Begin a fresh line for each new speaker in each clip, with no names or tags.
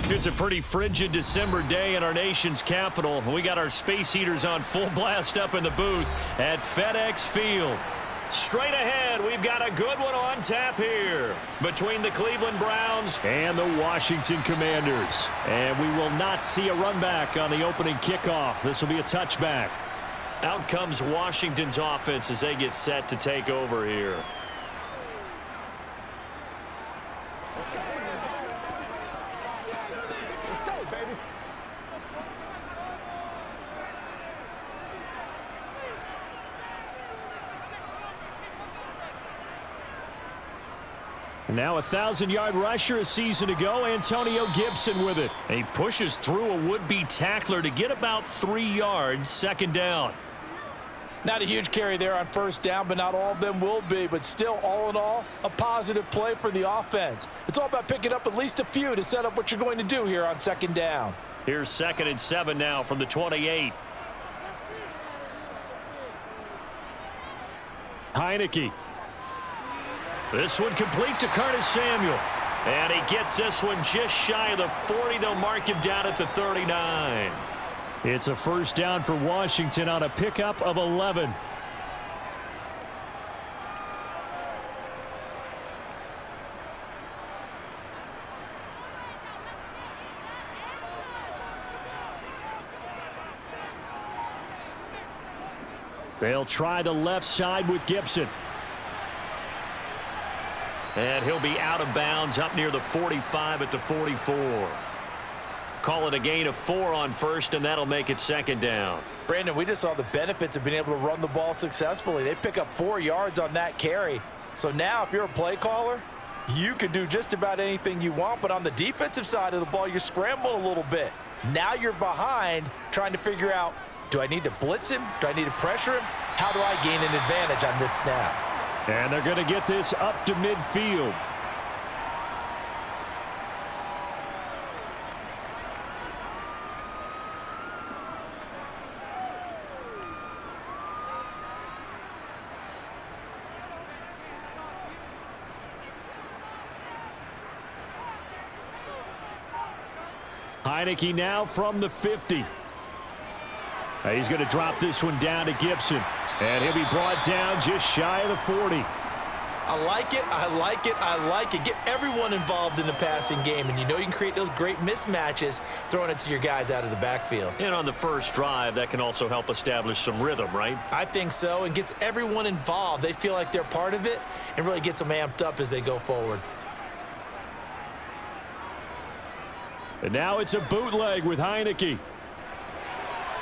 It's a pretty frigid December day in our nation's capital. We got our space heaters on full blast up in the booth at FedEx Field. Straight ahead, we've got a good one on tap here between the Cleveland Browns and the Washington Commanders. And we will not see a run back on the opening kickoff. This will be a touchback. Out comes Washington's offense as they get set to take over here.
Let's go. Let's go, baby.
Now a 1,000-yard rusher a season ago, Antonio Gibson with it. And he pushes through a would-be tackler to get about 3 yards, second down.
Not a huge carry there on first down, but not all of them will be. But still, all in all, a positive play for the offense. It's all about picking up at least a few to set up what you're going to do here on second down.
Here's 2nd and 7 now from the 28. Heineke. This one complete to Curtis Samuel. And he gets this one just shy of the 40. They'll mark him down at the 39. It's a first down for Washington on a pickup of 11. They'll try the left side with Gibson. And he'll be out of bounds up near the 45 at the 44. Call it a gain of 4 on first, and that'll make it second down.
Brandon, we just saw the benefits of being able to run the ball successfully. They pick up 4 yards on that carry. So now if you're a play caller, you can do just about anything you want. But on the defensive side of the ball, you're scrambling a little bit. Now you're behind trying to figure out, do I need to blitz him? Do I need to pressure him? How do I gain an advantage on this snap?
And they're going to get this up to midfield. Heineke now from the 50. He's going to drop this one down to Gibson. And he'll be brought down just shy of the 40.
I like it, I like it, I like it. Get everyone involved in the passing game, and you know you can create those great mismatches throwing it to your guys out of the backfield.
And on the first drive, that can also help establish some rhythm, right?
I think so, and gets everyone involved. They feel like they're part of it and really gets them amped up as they go forward.
And now it's a bootleg with Heineke.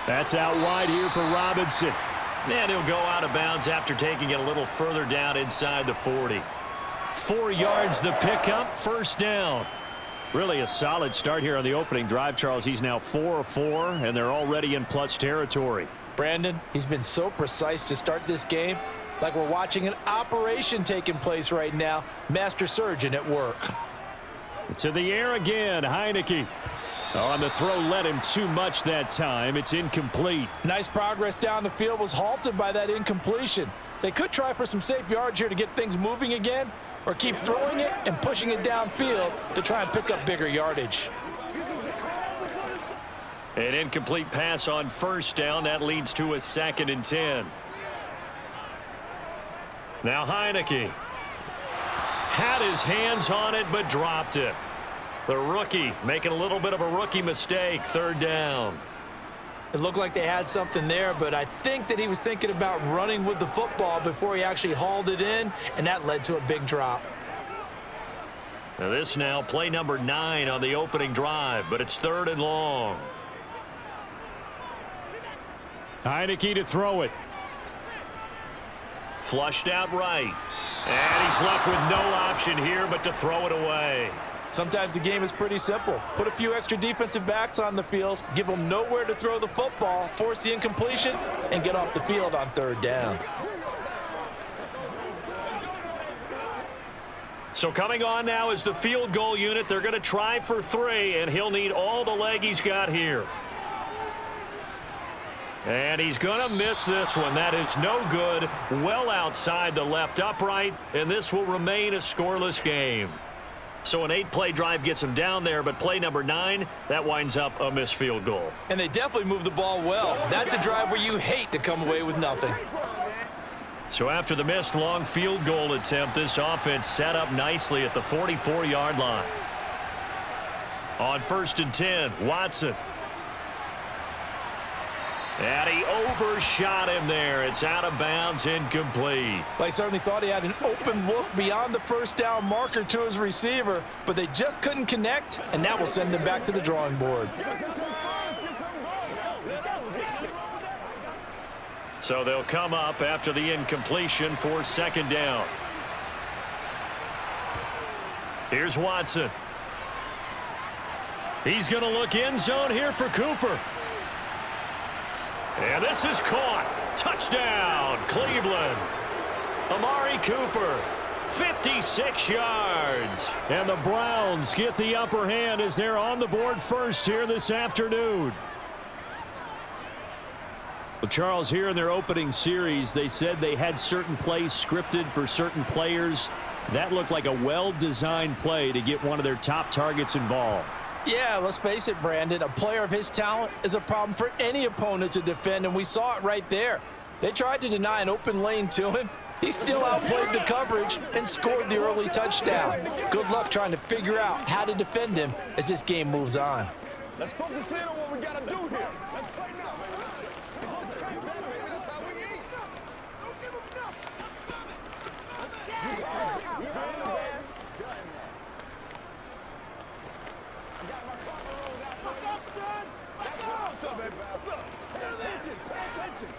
That's out wide here for Robinson. And he'll go out of bounds after taking it a little further down inside the 40. 4 yards the pickup, first down. Really a solid start here on the opening drive, Charles. He's now 4 of 4, and they're already in plus territory.
Brandon, he's been so precise to start this game, like we're watching an operation taking place right now. Master surgeon at work.
To the air again, Heineke. On the throw, led him too much that time. It's incomplete.
Nice progress down the field, was halted by that incompletion. They could try for some safe yards here to get things moving again, or keep throwing it and pushing it downfield to try and pick up bigger yardage.
An incomplete pass on first down. That leads to a 2nd and 10. Now Heineke. Had his hands on it, but dropped it. The rookie making a little bit of a rookie mistake, third down.
It looked like they had something there, but I think that he was thinking about running with the football before he actually hauled it in, and that led to a big drop.
Now this now play number 9 on the opening drive, but it's 3rd and long. Heineke to throw it. Flushed out right. And he's left with no option here but to throw it away.
Sometimes the game is pretty simple. Put a few extra defensive backs on the field, give them nowhere to throw the football, force the incompletion, and get off the field on 3rd down.
So coming on now is the field goal unit. They're going to try for 3, and he'll need all the leg he's got here. And he's going to miss this one. That is no good. Well outside the left upright, and this will remain a scoreless game. So an 8-play drive gets him down there, but play number 9, that winds up a missed field goal.
And they definitely moved the ball well. That's a drive where you hate to come away with nothing.
So after the missed long field goal attempt, this offense set up nicely at the 44-yard line. On 1st and 10, Watson. And he overshot him there. It's out of bounds, incomplete.
They certainly thought he had an open look beyond the first down marker to his receiver, but they just couldn't connect, and that will send them back to the drawing board.
So they'll come up after the incompletion for 2nd down. Here's Watson. He's going to look end zone here for Cooper. And this is caught. Touchdown, Cleveland. Amari Cooper, 56 yards. And the Browns get the upper hand as they're on the board first here this afternoon. Well, Charles, here in their opening series, they said they had certain plays scripted for certain players. That looked like a well-designed play to get one of their top targets involved.
Yeah, let's face it, Brandon. A player of his talent is a problem for any opponent to defend, and we saw it right there. They tried to deny an open lane to him. He still outplayed the coverage and scored the early touchdown. Good luck trying to figure out how to defend him as this game moves on.
Let's focus in on what we got to do here. Let's play now, baby. This is the case, baby. That's how we eat. Don't give him nothing. What's up, baby? What's up? Pay attention. Pay attention.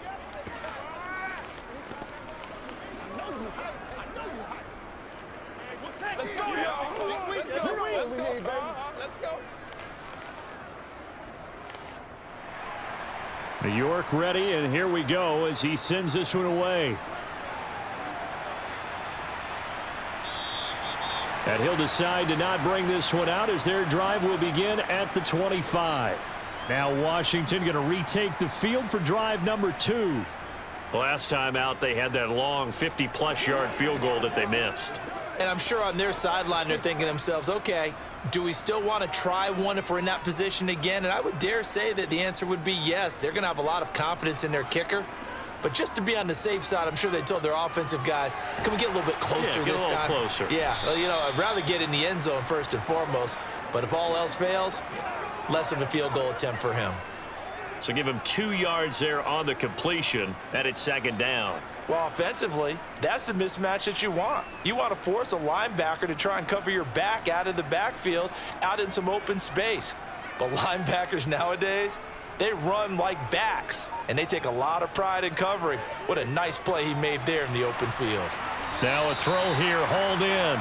I know you hype. Let's go, y'all. Let's go. Let's go.
York ready, and here we go as he sends this one away. And he'll decide to not bring this one out as their drive will begin at the 25. Now Washington going to retake the field for drive number 2. Last time out, they had that long 50-plus yard field goal that they missed.
And I'm sure on their sideline they're thinking to themselves, okay, do we still want to try one if we're in that position again? And I would dare say that the answer would be yes. They're going to have a lot of confidence in their kicker. But just to be on the safe side, I'm sure they told their offensive guys, can we get a little bit closer this time?
Get a little closer.
Yeah, well, you know, I'd rather get in the end zone first and foremost. But if all else fails, less of a field goal attempt for him.
So give him 2 yards there on the completion, and it's 2nd down.
Well, offensively, that's the mismatch that you want. You want to force a linebacker to try and cover your back out of the backfield, out in some open space. But linebackers nowadays, they run like backs, and they take a lot of pride in covering. What a nice play he made there in the open field.
Now a throw here, hauled in.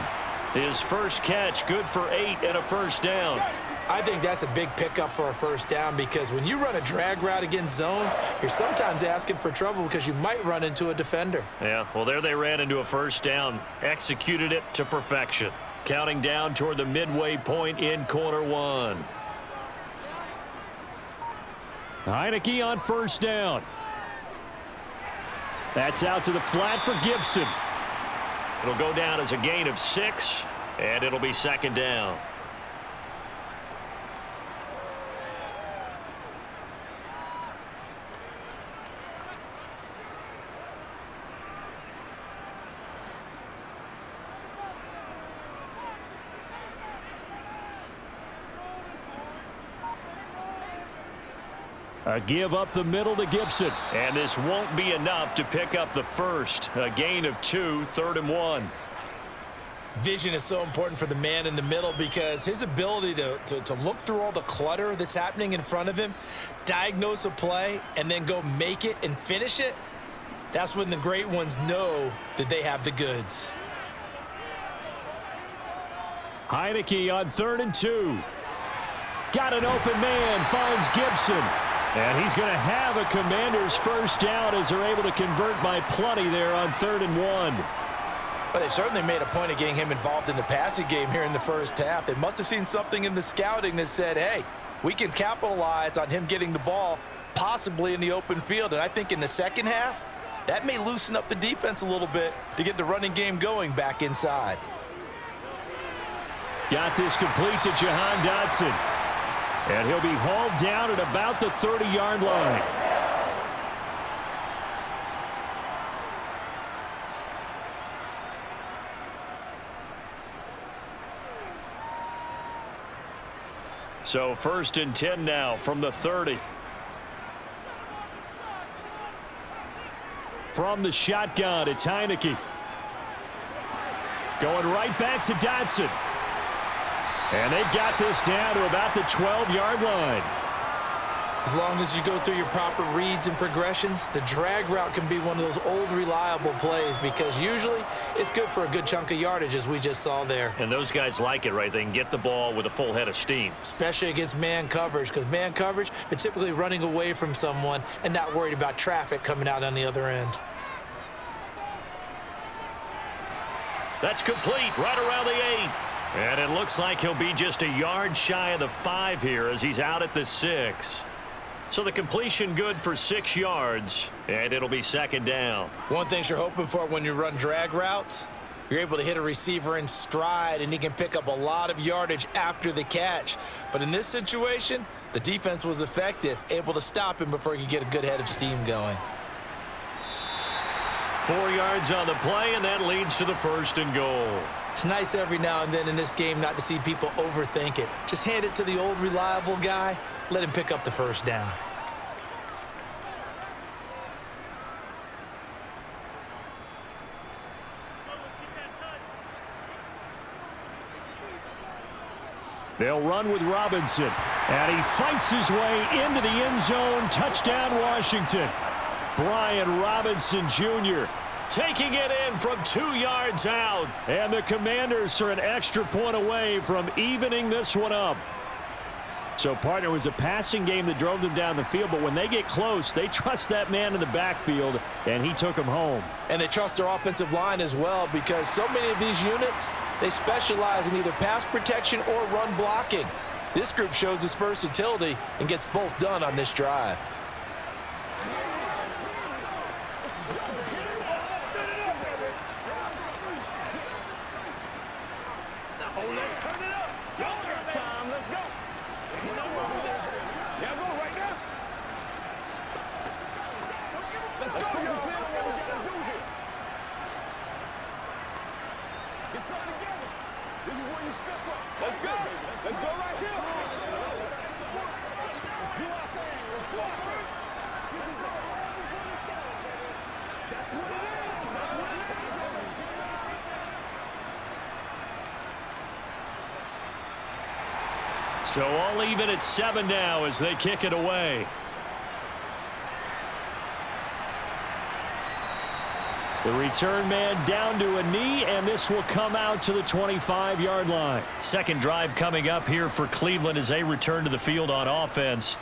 His first catch, good for 8 and a 1st down.
I think that's a big pickup for a 1st down because when you run a drag route against zone, you're sometimes asking for trouble because you might run into a defender.
Yeah, well, there they ran into a 1st down, executed it to perfection. Counting down toward the midway point in quarter 1. Heineke on 1st down. That's out to the flat for Gibson. It'll go down as a gain of 6, and it'll be 2nd down. A give up the middle to Gibson. And this won't be enough to pick up the first. A gain of 2, 3rd and 1.
Vision is so important for the man in the middle because his ability to look through all the clutter that's happening in front of him, diagnose a play, and then go make it and finish it, that's when the great ones know that they have the goods.
Heineke on 3rd and 2. Got an open man, finds Gibson. And he's going to have a Commander's 1st down as they're able to convert by plenty there on 3rd and 1.
Well, they certainly made a point of getting him involved in the passing game here in the first half. They must have seen something in the scouting that said, hey, we can capitalize on him getting the ball possibly in the open field. And I think in the second half, that may loosen up the defense a little bit to get the running game going back inside.
Got this complete to Jahan Dotson. And he'll be hauled down at about the 30-yard line. So 1st and 10 now from the 30. From the shotgun, it's Heineke. Going right back to Dotson. And they've got this down to about the 12-yard line.
As long as you go through your proper reads and progressions, the drag route can be one of those old reliable plays because usually it's good for a good chunk of yardage, as we just saw there.
And those guys like it, right? They can get the ball with a full head of steam.
Especially against man coverage, because man coverage, they're typically running away from someone and not worried about traffic coming out on the other end.
That's complete right around the 8. And it looks like he'll be just a yard shy of the 5 here as he's out at the 6. So the completion good for 6 yards, and it'll be 2nd down.
One thing you're hoping for when you run drag routes, you're able to hit a receiver in stride, and he can pick up a lot of yardage after the catch. But in this situation, the defense was effective, able to stop him before he could get a good head of steam going.
4 yards on the play, and that leads to the 1st and goal.
It's nice every now and then in this game not to see people overthink it. Just hand it to the old reliable guy. Let him pick up the 1st down.
They'll run with Robinson. And he fights his way into the end zone. Touchdown, Washington. Brian Robinson Jr. taking it in from 2 yards out. And the Commanders are an extra point away from evening this one up. So, partner, it was a passing game that drove them down the field, but when they get close, they trust that man in the backfield, and he took him home.
And they trust their offensive line as well because so many of these units, they specialize in either pass protection or run blocking. This group shows its versatility and gets both done on this drive.
So all even at 7 now as they kick it away. The return man down to a knee, and this will come out to the 25-yard line. Second drive coming up here for Cleveland as they return to the field on offense.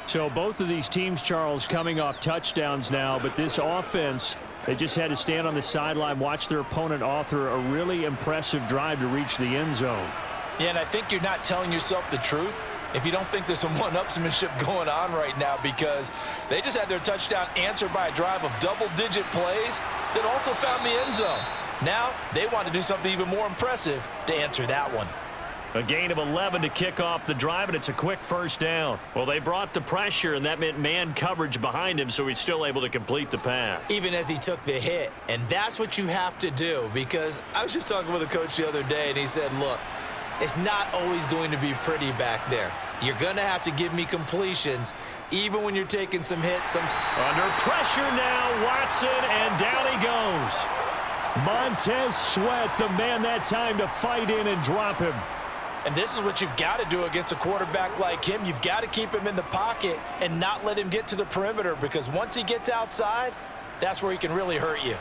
So both of these teams, Charles, coming off touchdowns now, but this offense, they just had to stand on the sideline, watch their opponent author a really impressive drive to reach the end zone.
Yeah, and I think you're not telling yourself the truth if you don't think there's some one-upsmanship going on right now, because they just had their touchdown answered by a drive of double-digit plays that also found the end zone. Now they want to do something even more impressive to answer that one.
A gain of 11 to kick off the drive, and it's a quick 1st down. Well, they brought the pressure, and that meant man coverage behind him, so he's still able to complete the pass.
Even as he took the hit, and that's what you have to do, because I was just talking with a coach the other day, and he said, look, it's not always going to be pretty back there. You're going to have to give me completions, even when you're taking some hits.
Under pressure now, Watson, and down he goes. Montez Sweat, the man that time to fight in and drop him.
And this is what you've got to do against a quarterback like him. You've got to keep him in the pocket and not let him get to the perimeter, because once he gets outside, that's where he can really hurt you.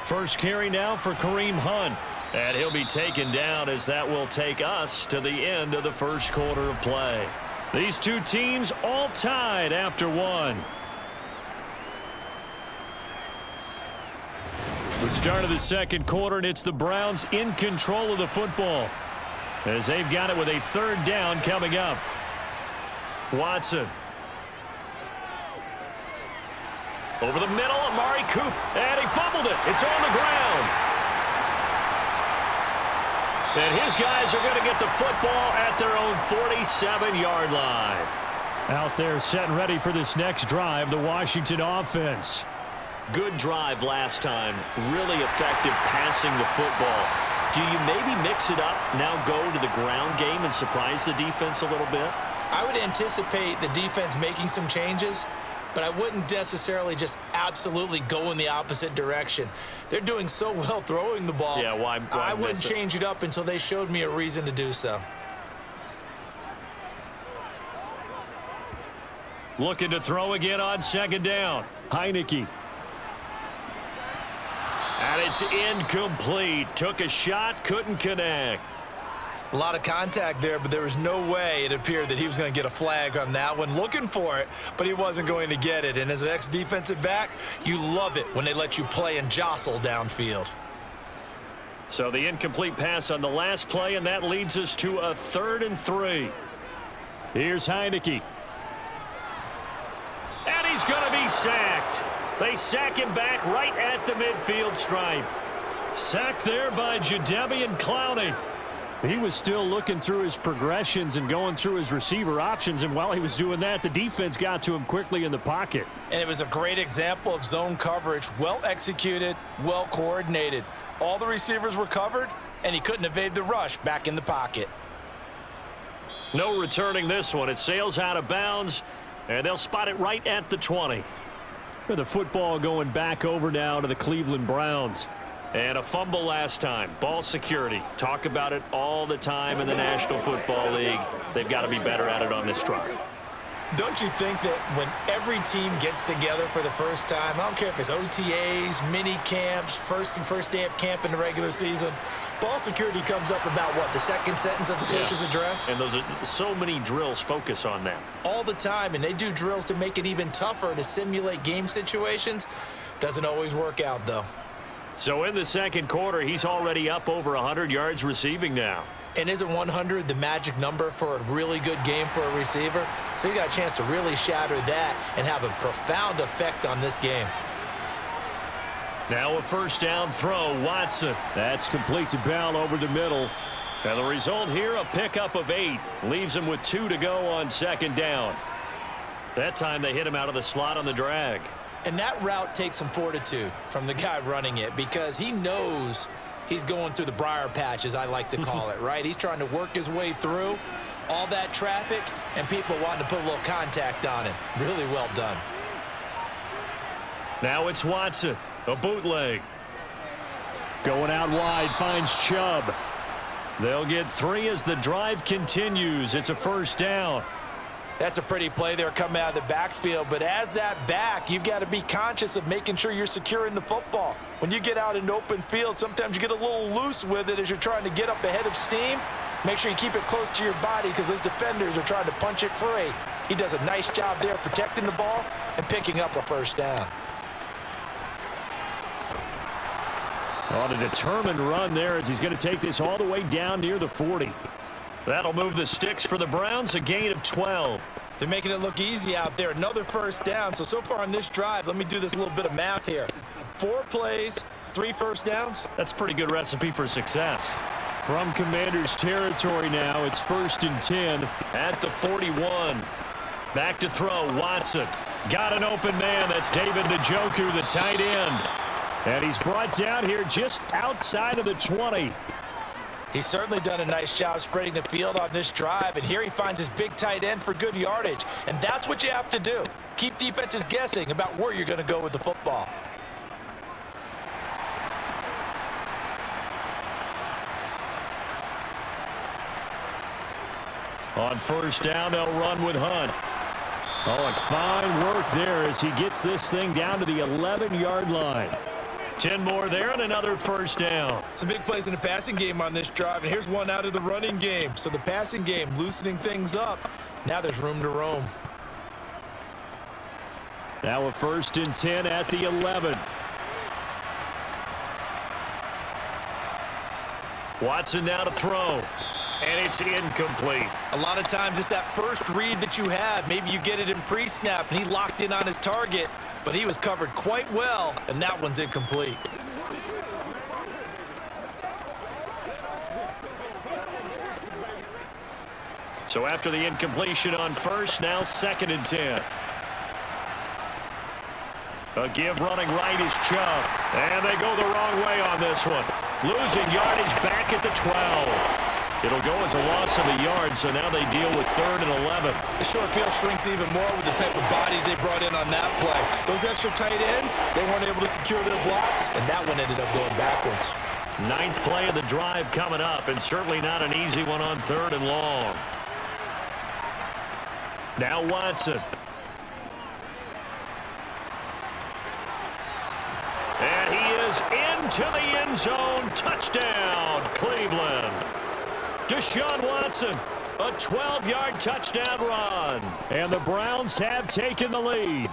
First carry now for Kareem Hunt. And he'll be taken down as that will take us to the end of the first quarter of play. These two teams all tied after 1. The start of the second quarter, and it's the Browns in control of the football as they've got it with a 3rd down coming up. Over the middle, Amari Cooper. And he fumbled it. It's on the ground. And his guys are going to get the football at their own 47-yard line. Out there set and ready for this next drive, the Washington offense. Good drive last time. Really effective passing the football. Do you maybe mix it up, now go to the ground game and surprise the defense a little bit?
I would anticipate the defense making some changes, but I wouldn't necessarily just absolutely go in the opposite direction. They're doing so well throwing the ball.
Yeah, why
I wouldn't change it up until they showed me a reason to do so.
Looking to throw again on second down. Heineke. And it's incomplete. Took a shot, couldn't connect.
A lot of contact there, but there was no way it appeared that he was going to get a flag on that one. Looking for it, but he wasn't going to get it. And as an ex-defensive back, you love it when they let you play and jostle downfield.
So the incomplete pass on the last play, and that leads us to a 3rd and 3. Here's Heineke. And he's going to be sacked. They sack him back right at the midfield stripe. Sacked there by Jadeveon Clowney. He was still looking through his progressions and going through his receiver options, and while he was doing that, the defense got to him quickly in the pocket.
And it was a great example of zone coverage. Well executed, well coordinated. All the receivers were covered, and he couldn't evade the rush back in the pocket.
No returning this one. It sails out of bounds, and they'll spot it right at the 20. The football going back over now to the Cleveland Browns. And a fumble last time. Ball security. Talk about it all the time in the National Football League. They've got to be better at it on this drive.
Don't you think that when every team gets together for the first time, I don't care if it's OTAs, mini camps, first day of camp in the regular season, ball security comes up about what, the second sentence of the coach's address?
And those are so many drills focus on that.
All the time, and they do drills to make it even tougher to simulate game situations. Doesn't always work out, though.
So in the second quarter, he's already up over 100 yards receiving now.
And isn't 100 the magic number for a really good game for a receiver? So he got a chance to really shatter that and have a profound effect on this game.
Now a first down throw, Watson. That's complete to Bell over the middle. And the result here, a pickup of 8. Leaves him with 2 to go on second down. That time they hit him out of the slot on the drag.
And that route takes some fortitude from the guy running it because he knows he's going through the briar patch, as I like to call it, right? He's trying to work his way through all that traffic and people wanting to put a little contact on him. Really well done.
Now it's Watson, a bootleg. Going out wide, finds Chubb. They'll get 3 as the drive continues. It's a first down.
That's a pretty play there coming out of the backfield, but as that back, you've got to be conscious of making sure you're securing the football. When you get out in open field, sometimes you get a little loose with it as you're trying to get up ahead of steam. Make sure you keep it close to your body because those defenders are trying to punch it free. He does a nice job there protecting the ball and picking up a first down.
On a determined run there as he's going to take this all the way down near the 40. That'll move the sticks for the Browns, a gain of 12.
They're making it look easy out there. Another first down. So far on this drive, let me do this little bit of math here. 4 plays, 3 first downs.
That's a pretty good recipe for success. From Commanders territory now, it's 1st and 10 at the 41. Back to throw, Watson. Got an open man. That's David Njoku, the tight end. And he's brought down here just outside of the 20.
He's certainly done a nice job spreading the field on this drive, and here he finds his big tight end for good yardage. And that's what you have to do. Keep defenses guessing about where you're going to go with the football.
On first down, they'll run with Hunt. Oh, and fine work there as he gets this thing down to the 11-yard line. 10 more there and another first down.
Some big plays in the passing game on this drive, and here's one out of the running game. So the passing game loosening things up. Now there's room to roam.
Now a 1st and 10 at the 11. Watson now to throw. And it's incomplete.
A lot of times it's that first read that you have. Maybe you get it in pre-snap, and he locked in on his target. but he was covered quite well, and that one's incomplete.
So after the incompletion on first, now 2nd and 10. A give running right is Chubb. And they go the wrong way on this one. Losing yardage back at the 12. It'll go as a loss of a yard, so now they deal with 3rd and 11.
The short field shrinks even more with the type of bodies they brought in on that play. Those extra tight ends, they weren't able to secure their blocks, and that one ended up going backwards.
9th play of the drive coming up, and certainly not an easy one on 3rd and long. Now Watson. And he is into the end zone. Touchdown, Cleveland. Deshaun Watson, a 12-yard touchdown run. And the Browns have taken the lead.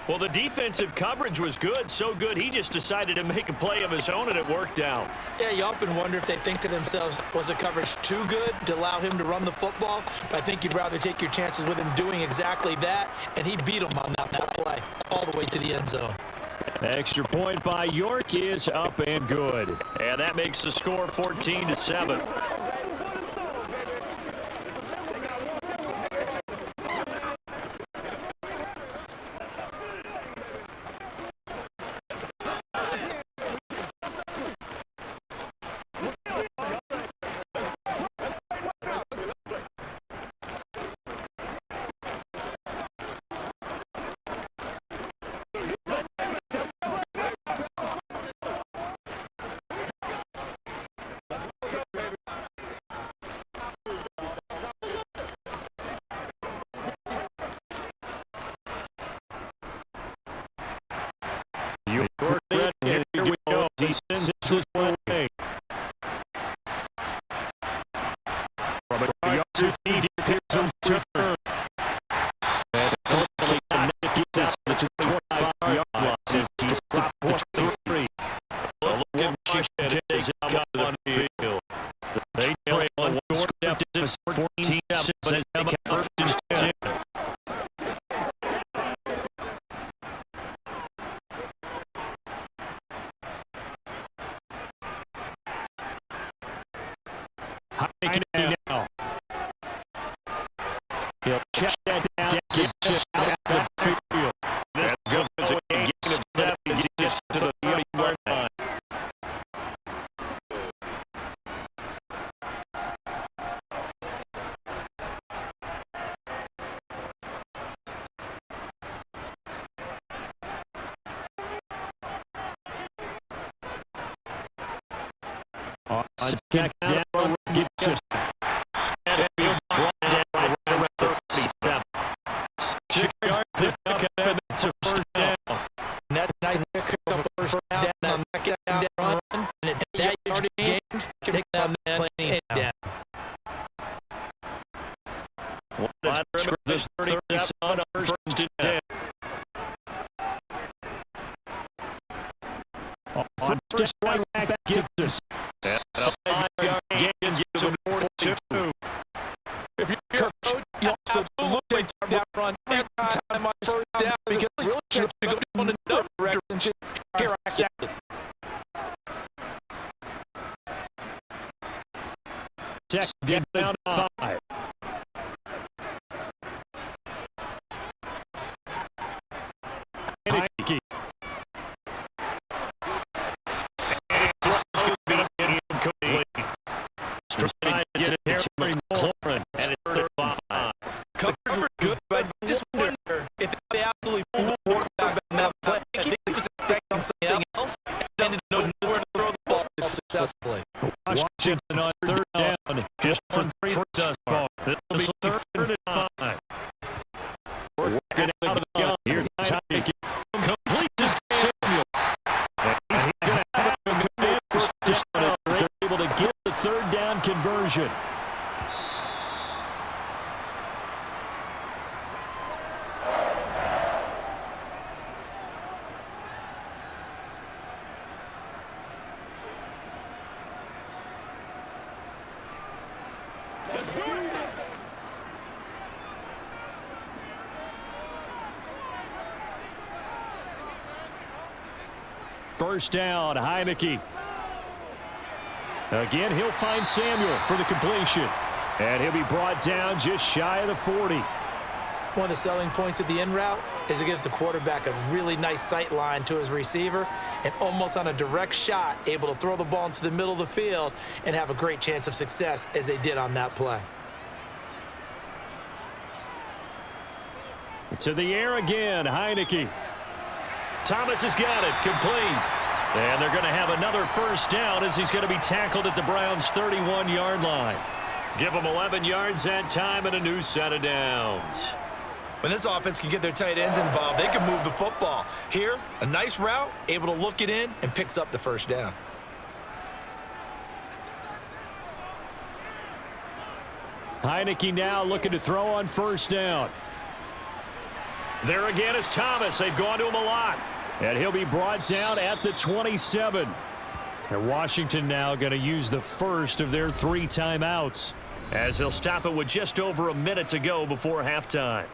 Well, the defensive coverage was good, so good he just decided to make a play of his own, and it worked out.
Yeah, you often wonder if they think to themselves, was the coverage too good to allow him to run the football? But I think you'd rather take your chances with him doing exactly that, and he beat him on that play all the way to the end zone.
Extra point by York is up and good. And that makes the score 14-7. He sends his way. From a yard to Pearson's turn. And it's only connected to the 25-yard line as he stopped the 23. Logan Washington is out on the field. They trail on one score deficit 14-7, but it's now first and 10. Now. He'll check that down, get just out of the field. This goes a gain of 7 as he gets to the 30-yard line. On second down, gets it. This 37 on first and 10. On first right back, get this. And a 5-yard gain gets to 42. If you're coach, you also look at that run every time on first down because really should go in another direction. Here I get it. Check down 5. Heineke. Straight to Terry McLaurin at 35.
Coverage good, but I just wonder if they absolutely fooled the quarterback in that play. He was expecting something else and didn't know where to throw the ball successfully.
Washington on 3rd down, just for 3 thus far. This will be 3rd and 5. Working out of the gun. Here's Heineke. Complete to Samuel. And he's going to have a command for Stone. They're able to get the 3rd down conversion. First down, Heineke. Again, he'll find Samuel for the completion. And he'll be brought down just shy of the 40.
One of the selling points of the in route is it gives the quarterback a really nice sight line to his receiver and almost on a direct shot able to throw the ball into the middle of the field and have a great chance of success as they did on that play.
To the air again, Heineke. Thomas has got it, complete. And they're going to have another first down as he's going to be tackled at the Browns' 31-yard line. Give them 11 yards that time and a new set of downs.
When this offense can get their tight ends involved, they can move the football. Here, a nice route, able to look it in, and picks up the first down.
Heineke now looking to throw on first down. There again is Thomas. They've gone to him a lot. And he'll be brought down at the 27. And Washington now going to use the first of their 3 timeouts, as they'll stop it with just over a minute to go before halftime.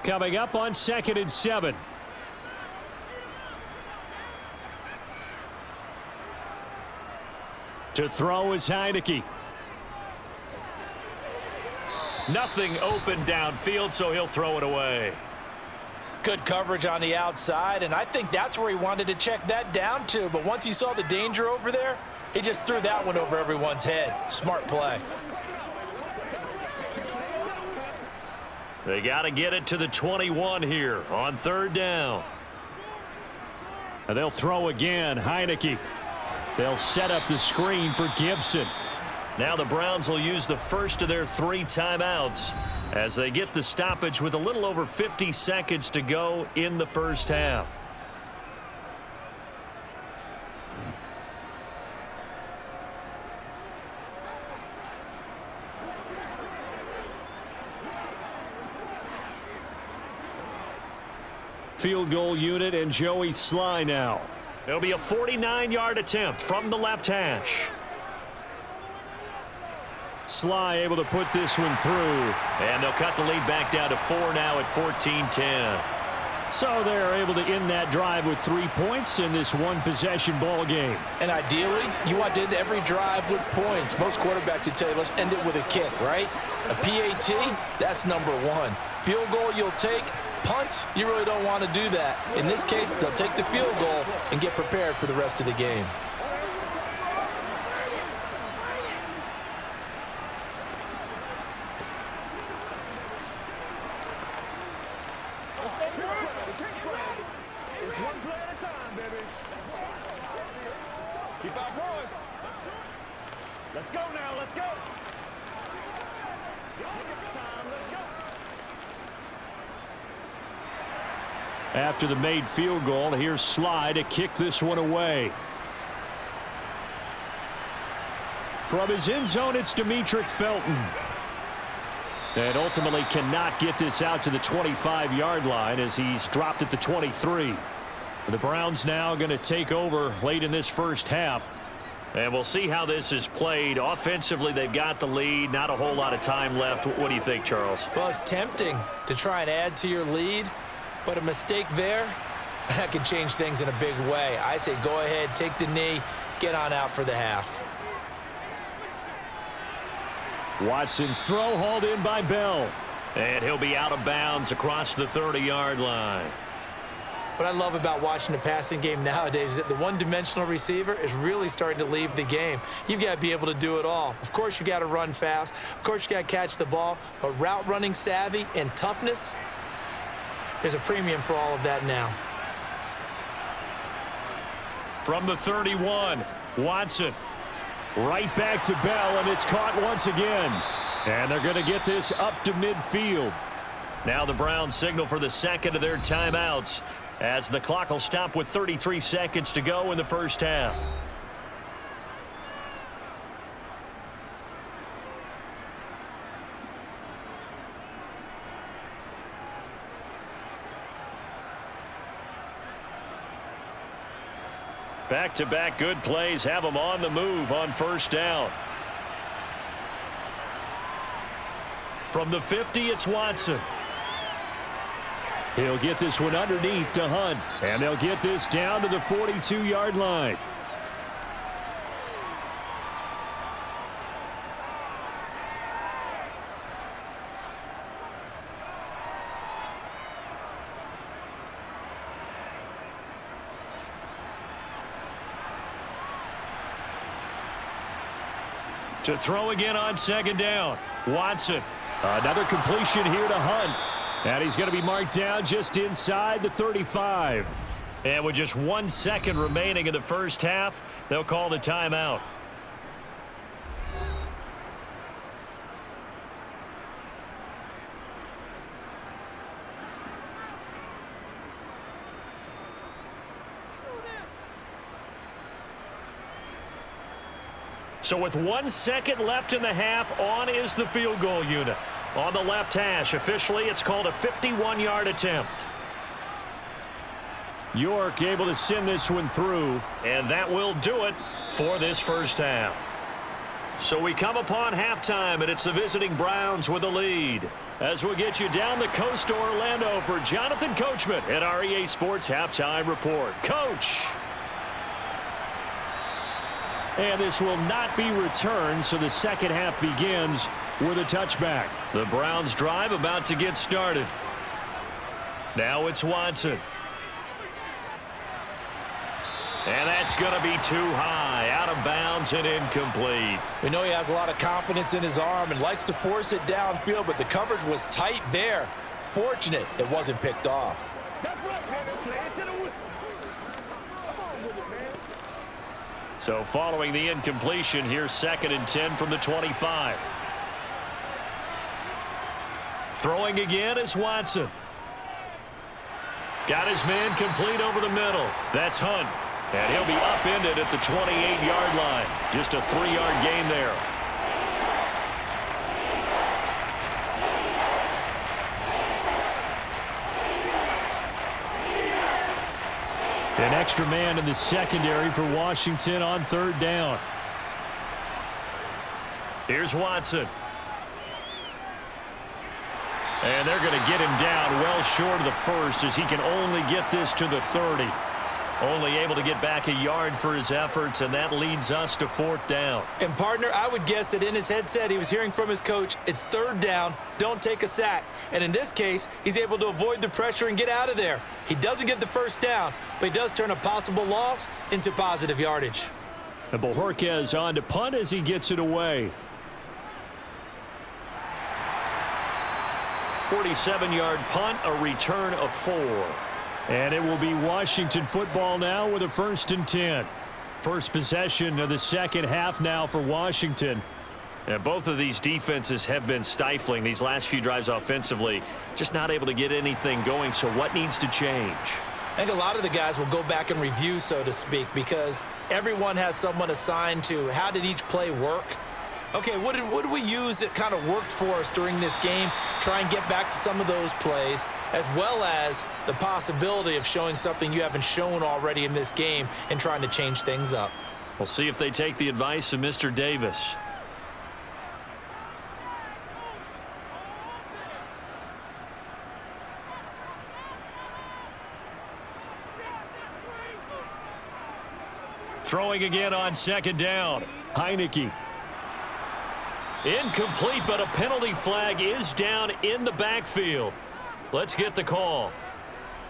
Coming up on 2nd and 7. To throw is Heineke. Nothing open downfield, so he'll throw it away.
Good coverage on the outside, and I think that's where he wanted to check that down to. But once he saw the danger over there, he just threw that one over everyone's head. Smart play.
They got to get it to the 21 here on 3rd down. And they'll throw again, Heineke. They'll set up the screen for Gibson. Now the Browns will use the first of their 3 timeouts as they get the stoppage with a little over 50 seconds to go in the first half. Field goal unit and Joey Sly now. It'll be a 49-yard attempt from the left hash. Sly able to put this one through. And they'll cut the lead back down to 4 now at 14-10. So they're able to end that drive with 3 points in this one-possession ball game.
And ideally, you want to end every drive with points. Most quarterbacks would tell you, let's end it with a kick, right? A PAT, that's number 1. Field goal you'll take. Punts, you really don't want to do that. In this case, they'll take the field goal and get prepared for the rest of the game.
It's one play at a time, baby. Keep our boys. Let's go now, let's go. Let's go.
After the made field goal, here's Sly to kick this one away. From his end zone, it's Demetric Felton. And ultimately cannot get this out to the 25-yard line as he's dropped at the 23. The Browns now going to take over late in this first half. And we'll see how this is played. Offensively, they've got the lead. Not a whole lot of time left. What do you think, Charles?
Well, it's tempting to try and add to your lead, but a mistake there, that can change things in a big way. I say go ahead, take the knee, get on out for the half.
Watson's throw hauled in by Bell. And he'll be out of bounds across the 30-yard line.
What I love about watching the passing game nowadays is that the one-dimensional receiver is really starting to leave the game. You've got to be able to do it all. Of course, you got to run fast. Of course, you got to catch the ball. But route running savvy and toughness, there's a premium for all of that now.
From the 31, Watson. Right back to Bell, and it's caught once again. And they're going to get this up to midfield. Now the Browns signal for the second of their timeouts as the clock will stop with 33 seconds to go in the first half. Back-to-back good plays have them on the move on first down. From the 50, it's Watson. He'll get this one underneath to Hunt. And they'll get this down to the 42-yard line. To throw again on second down. Watson. Another completion here to Hunt. And he's going to be marked down just inside the 35. And with just 1 second remaining in the first half, they'll call the timeout. So with 1 second left in the half, on is the field goal unit. On the left hash, officially, it's called a 51-yard attempt. York able to send this one through, and that will do it for this first half. So we come upon halftime, and it's the visiting Browns with the lead. As we'll get you down the coast to Orlando for Jonathan Coachman at our EA Sports Halftime Report. Coach! And this will not be returned, so the second half begins with a touchback. The Browns drive about to get started. Now it's Watson. And that's going to be too high, out of bounds and incomplete.
We know he has a lot of confidence in his arm and likes to force it downfield, but the coverage was tight there. Fortunate it wasn't picked off.
That's right, man. Play it to the whistle. Come on with it, man.
So following the incompletion, here's 2nd and 10 from the 25. Throwing again is Watson. Got his man complete over the middle. That's Hunt. And he'll be upended at the 28-yard line. Just a 3-yard gain there. An extra man in the secondary for Washington on 3rd down. Here's Watson. And they're going to get him down well short of the first as he can only get this to the 30. Only able to get back a yard for his efforts, and that leads us to 4th down.
And, partner, I would guess that in his headset he was hearing from his coach, it's 3rd down, don't take a sack. And in this case, he's able to avoid the pressure and get out of there. He doesn't get the first down, but he does turn a possible loss into positive yardage.
And Bojorquez on to punt as he gets it away. 47-yard punt, a return of 4. And it will be Washington football now with a 1st and 10. First possession of the second half now for Washington. And both of these defenses have been stifling these last few drives offensively. Just not able to get anything going, so what needs to change?
I think a lot of the guys will go back and review, so to speak, because everyone has someone assigned to how did each play work. Okay, what did we use that kind of worked for us during this game? Try and get back to some of those plays, as well as the possibility of showing something you haven't shown already in this game and trying to change things up.
We'll see if they take the advice of Mr. Davis. Throwing again on 2nd down. Heineke. Incomplete, but a penalty flag is down in the backfield. Let's get the call.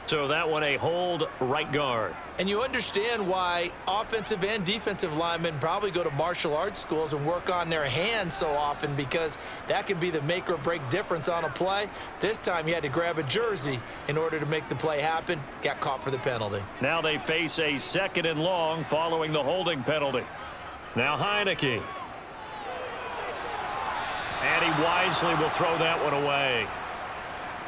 So that one a hold, right guard.
And you understand why offensive and defensive linemen probably go to martial arts schools and work on their hands so often, because that can be the make or break difference on a play. This time he had to grab a jersey in order to make the play happen. Got caught for the penalty.
Now they face a 2nd and long following the holding penalty. Now Heineke. And he wisely will throw that one away.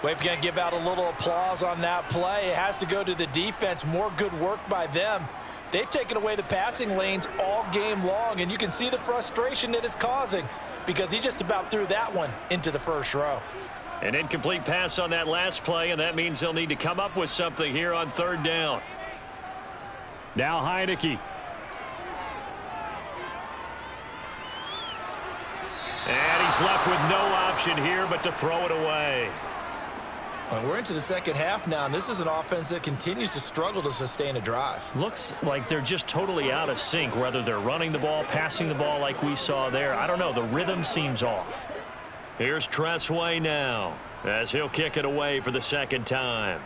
We're going to give out a little applause on that play. It has to go to the defense. More good work by them. They've taken away the passing lanes all game long, and you can see the frustration that it's causing because he just about threw that one into the first row.
An incomplete pass on that last play, and that means they'll need to come up with something here on 3rd down. Now Heineke. And he's left with no option here but to throw it away.
Well, we're into the second half now, and this is an offense that continues to struggle to sustain a drive.
Looks like they're just totally out of sync, whether they're running the ball, passing the ball like we saw there. I don't know. The rhythm seems off. Here's Tressway now as he'll kick it away for the second time.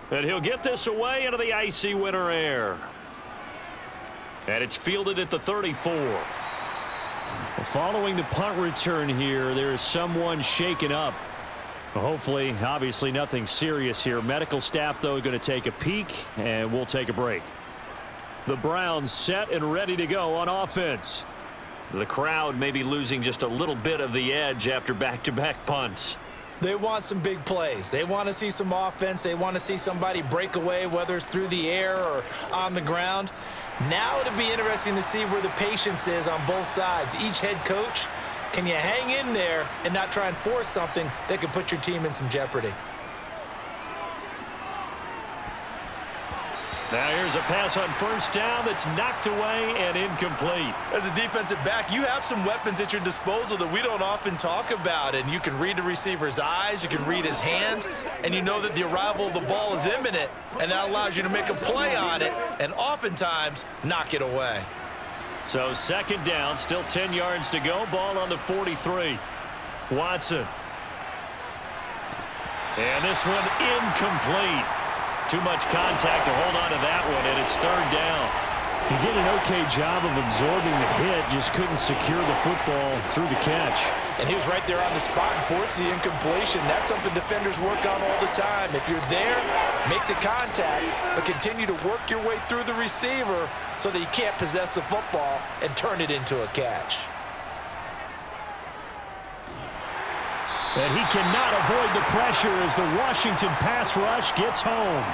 And he'll get this away into the icy winter air. And it's fielded at the 34. Following the punt return here, there is someone shaken up. Hopefully, obviously nothing serious here. Medical staff, though, going to take a peek, and we'll take a break. The Browns set and ready to go on offense. The crowd may be losing just a little bit of the edge after back-to-back punts.
They want some big plays. They want to see some offense. They want to see somebody break away, whether it's through the air or on the ground. Now it'll be interesting to see where the patience is on both sides. Each head coach, can you hang in there and not try and force something that could put your team in some jeopardy?
Now here's a pass on first down that's knocked away and incomplete.
As a defensive back, you have some weapons at your disposal that we don't often talk about, and you can read the receiver's eyes, you can read his hands, and you know that the arrival of the ball is imminent, and that allows you to make a play on it and oftentimes knock it away.
So second down, still 10 yards to go. Ball on the 43. Watson. And this one incomplete. Too much contact to hold on to that one, and it's third down. He did an okay job of absorbing the hit, just couldn't secure the football through the catch.
And he was right there on the spot and forced the incompletion. That's something defenders work on all the time. If you're there, make the contact, but continue to work your way through the receiver so that you can't possess the football and turn it into a catch.
And he cannot avoid the pressure as the Washington pass rush gets home.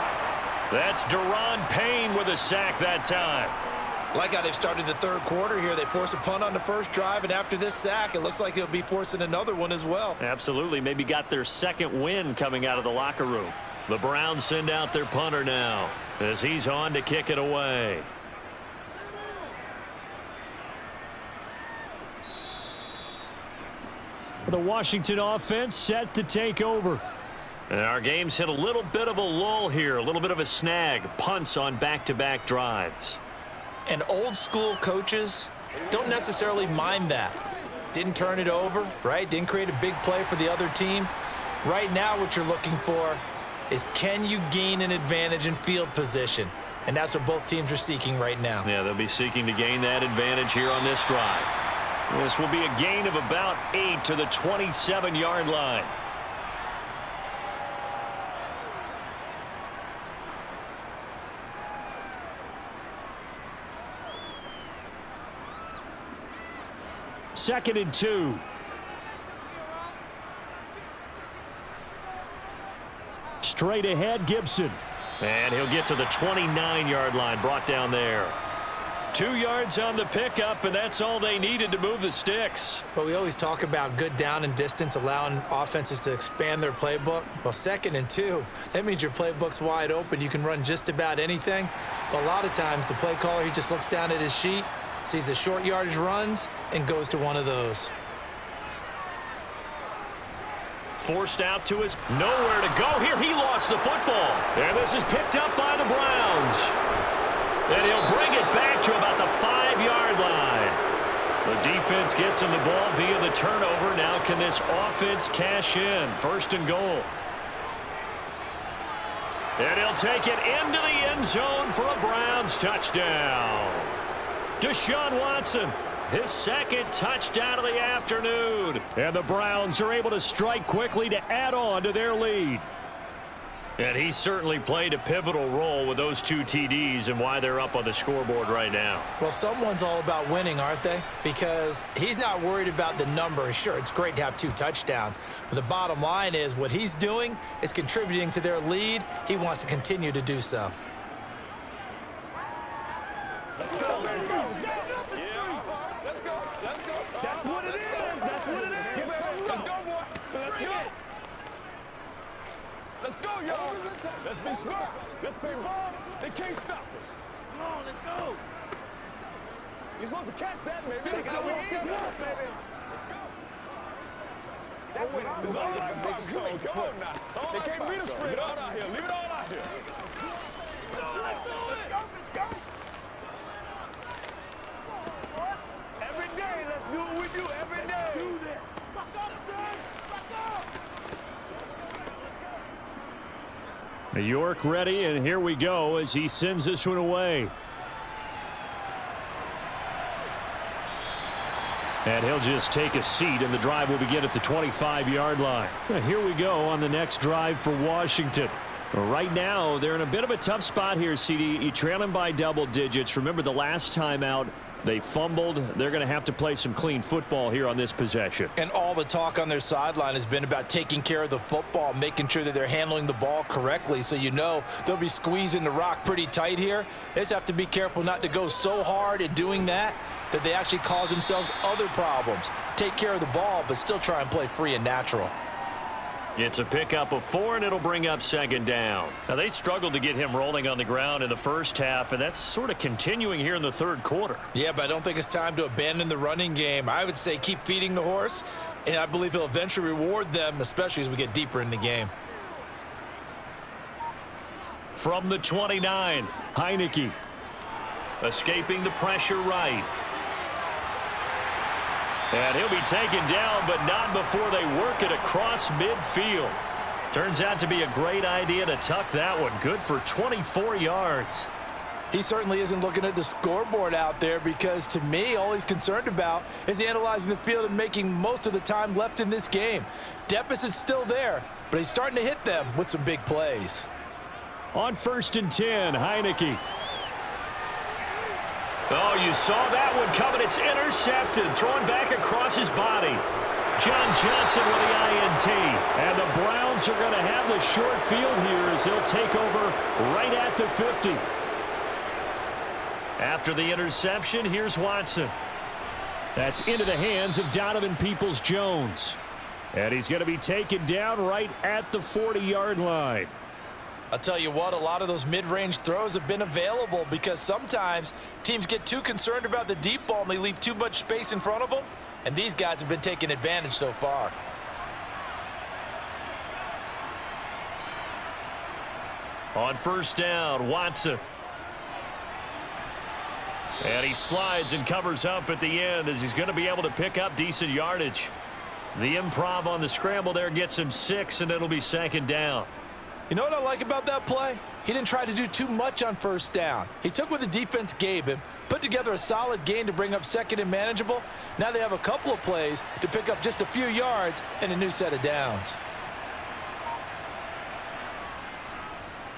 That's Daron Payne with a sack that time.
Like how they've started the third quarter here. They force a punt on the first drive, and after this sack, it looks like they'll be forcing another one as well.
Absolutely. Maybe got their second win coming out of the locker room. The Browns send out their punter now as he's on to kick it away. The Washington offense set to take over. And our game's hit a little bit of a lull here, a little bit of a snag. Punts on back-to-back drives.
And old school coaches don't necessarily mind that. Didn't turn it over, right? Didn't create a big play for the other team. Right now what you're looking for is, can you gain an advantage in field position? And that's what both teams are seeking right now.
Yeah, they'll be seeking to gain that advantage here on this drive. This will be a gain of about 8 to the 27-yard line. Second and 2. Straight ahead, Gibson. And he'll get to the 29-yard line, brought down there. 2 yards on the pickup, and that's all they needed to move the sticks.
But we always talk about good down and distance, allowing offenses to expand their playbook. Well, second and 2, that means your playbook's wide open. You can run just about anything. But a lot of times, the play caller, he just looks down at his sheet, sees the short yardage runs, and goes to one of those.
Forced out to his nowhere to go here. He lost the football. And this is picked up by the Browns. And he'll bring it back to about the 5-yard line. The defense gets him the ball via the turnover. Now can this offense cash in? First and goal. And he'll take it into the end zone for a Browns touchdown. Deshaun Watson, his second touchdown of the afternoon. And the Browns are able to strike quickly to add on to their lead. And he certainly played a pivotal role with those 2 TDs and why they're up on the scoreboard right now.
Well, someone's all about winning, aren't they? Because he's not worried about the number. Sure, it's great to have 2 touchdowns. But the bottom line is what he's doing is contributing to their lead. He wants to continue to do so.
Let's go, let's go, let's go. Yeah, let's go, let's go. That's what it is, that's what it is. Let's go, boy. Let's go. Let's go, y'all. Let's be smart. Let's play ball. They can't stop us. Come on, let's go. You're supposed to catch that, baby. Let's go. Let's go. That's what it's all about. Come on now. They can't beat us straight all out here. Leave it all out here. Let's go. Every day, let's do what we do every day. Do this. Back up, son. Back up. Let's go.
York ready, and here we go as he sends this one away. And he'll just take a seat, and the drive will begin at the 25-yard line. Here we go on the next drive for Washington. Right now, they're in a bit of a tough spot here, CD. You trail them by double digits. Remember the last time out, they fumbled. They're going to have to play some clean football here on this possession.
And all the talk on their sideline has been about taking care of the football, making sure that they're handling the ball correctly. So you know they'll be squeezing the rock pretty tight here. They just have to be careful not to go so hard in doing that they actually cause themselves other problems. Take care of the ball, but still try and play free and natural.
It's a pickup of 4, and it'll bring up second down. Now, they struggled to get him rolling on the ground in the first half, and that's sort of continuing here in the third quarter.
Yeah, but I don't think it's time to abandon the running game. I would say keep feeding the horse, and I believe he'll eventually reward them, especially as we get deeper in the game.
From the 29, Heineke. Escaping the pressure right. And he'll be taken down, but not before they work it across midfield. Turns out to be a great idea to tuck that one. Good for 24 yards.
He certainly isn't looking at the scoreboard out there because, to me, all he's concerned about is analyzing the field and making most of the time left in this game. Deficit's still there, but he's starting to hit them with some big plays.
On 1st and 10, Heineke. Oh, you saw that one coming. It's intercepted. Thrown back across his body. John Johnson with the INT. And the Browns are going to have the short field here as they'll take over right at the 50. After the interception, here's Watson. That's into the hands of Donovan Peoples-Jones. And he's going to be taken down right at the 40-yard line.
I'll tell you what, a lot of those mid-range throws have been available because sometimes teams get too concerned about the deep ball and they leave too much space in front of them, and these guys have been taking advantage so far.
On 1st down, Watson. And he slides and covers up at the end as he's going to be able to pick up decent yardage. The improv on the scramble there gets him 6, and it'll be second down.
You know what I like about that play? He didn't try to do too much on 1st down. He took what the defense gave him, put together a solid gain to bring up 2nd and manageable. Now they have a couple of plays to pick up just a few yards and a new set of downs.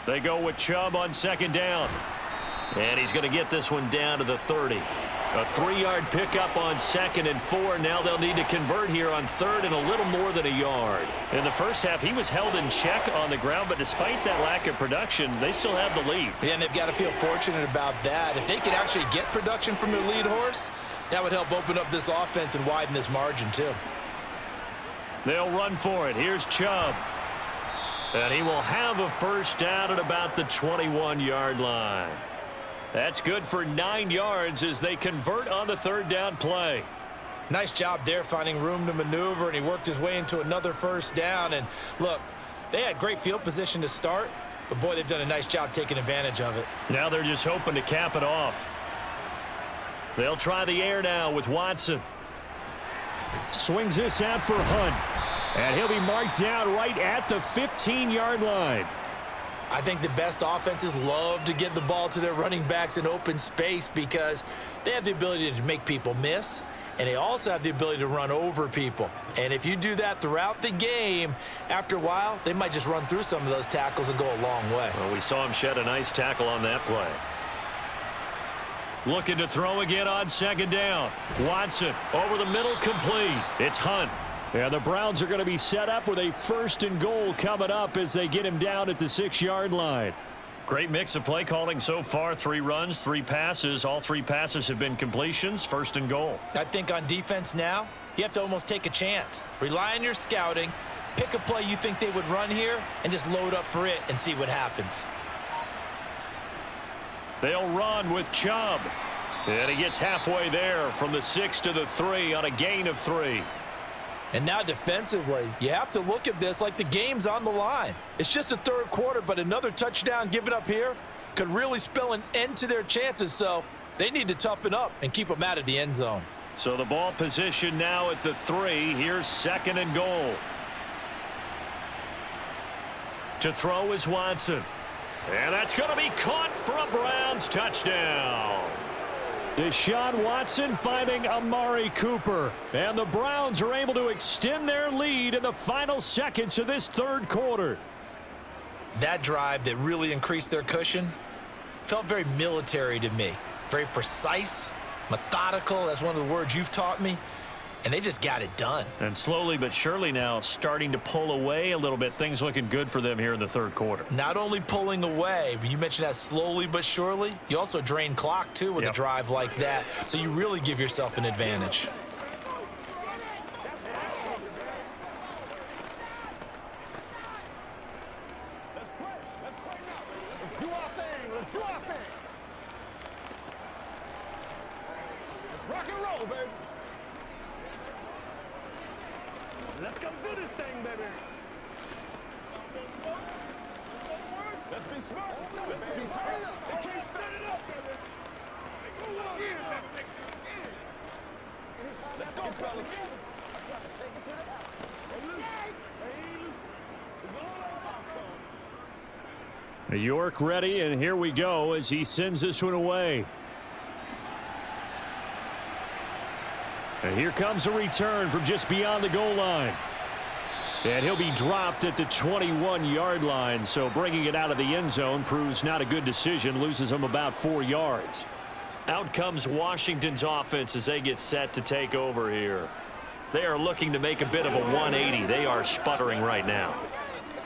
They go with Chubb on 2nd down. And he's going to get this one down to the 30. A 3-yard pickup on 2nd and 4. Now they'll need to convert here on 3rd and a little more than a yard. In the first half, he was held in check on the ground, but despite that lack of production, they still have the lead.
Yeah, and they've got to feel fortunate about that. If they could actually get production from their lead horse, that would help open up this offense and widen this margin too.
They'll run for it. Here's Chubb. And he will have a 1st down at about the 21-yard line. That's good for 9 yards as they convert on the 3rd down play.
Nice job there finding room to maneuver, and he worked his way into another 1st down. And look, they had great field position to start, but boy, they've done a nice job taking advantage of it.
Now they're just hoping to cap it off. They'll try the air now with Watson. Swings this out for Hunt. And he'll be marked down right at the 15-yard line.
I think the best offenses love to get the ball to their running backs in open space because they have the ability to make people miss, and they also have the ability to run over people. And if you do that throughout the game, after a while, they might just run through some of those tackles and go a long way.
Well, we saw him shed a nice tackle on that play. Looking to throw again on 2nd down. Watson over the middle, complete. It's Hunt. And the Browns are going to be set up with a 1st and goal coming up as they get him down at the 6-yard line. Great mix of play calling so far. 3 runs, 3 passes. All 3 passes have been completions. 1st and goal.
I think on defense now, you have to almost take a chance. Rely on your scouting. Pick a play you think they would run here and just load up for it and see what happens.
They'll run with Chubb. And he gets halfway there from the 6 to the 3 on a gain of 3.
And now defensively, you have to look at this like the game's on the line. It's just the third quarter, but another touchdown given up here could really spell an end to their chances. So they need to toughen up and keep them out of the end zone.
So the ball position now at the 3. Here's 2nd and goal. To throw is Watson. And that's going to be caught for a Browns touchdown. Deshaun Watson finding Amari Cooper. And the Browns are able to extend their lead in the final seconds of this third quarter.
That drive that really increased their cushion felt very military to me. Very precise, methodical. That's one of the words you've taught me. And they just got it done.
And slowly but surely now starting to pull away a little bit. Things looking good for them here in the third quarter.
Not only pulling away, but you mentioned that slowly but surely. You also drain clock, too, with a drive like that. So you really give yourself an advantage.
Let's do our thing. Let's do our thing. Let's rock and roll, baby. Let's come do this thing, baby. Let's be smart. Let's go, baby. Turn it up. They can't stand it up, baby. Let's go, fellas. Take it to the house. Stay loose. Stay loose. It's all about code.
York ready, and here we go as he sends this one away. And here comes a return from just beyond the goal line. And he'll be dropped at the 21-yard line, so bringing it out of the end zone proves not a good decision, loses him about 4 yards. Out comes Washington's offense as they get set to take over here. They are looking to make a bit of a 180. They are sputtering right now.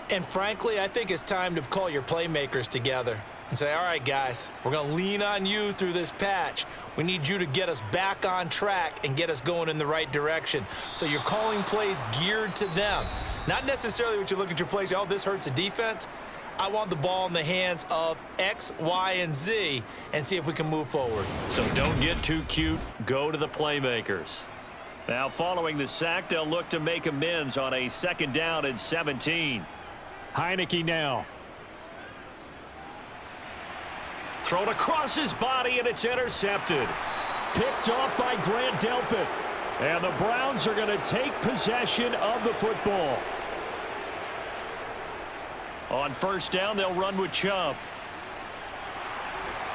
And frankly, I think it's time to call your playmakers together and say, all right, guys, we're going to lean on you through this patch. We need you to get us back on track and get us going in the right direction. So you're calling plays geared to them. Not necessarily what you look at your plays, oh, this hurts the defense. I want the ball in the hands of X, Y, and Z and see if we can move forward.
So don't get too cute. Go to the playmakers. Now following the sack, they'll look to make amends on a 2nd down and 17. Heineke now. Thrown across his body, and it's intercepted. Picked off by Grant Delpit. And the Browns are going to take possession of the football. On 1st down, they'll run with Chubb.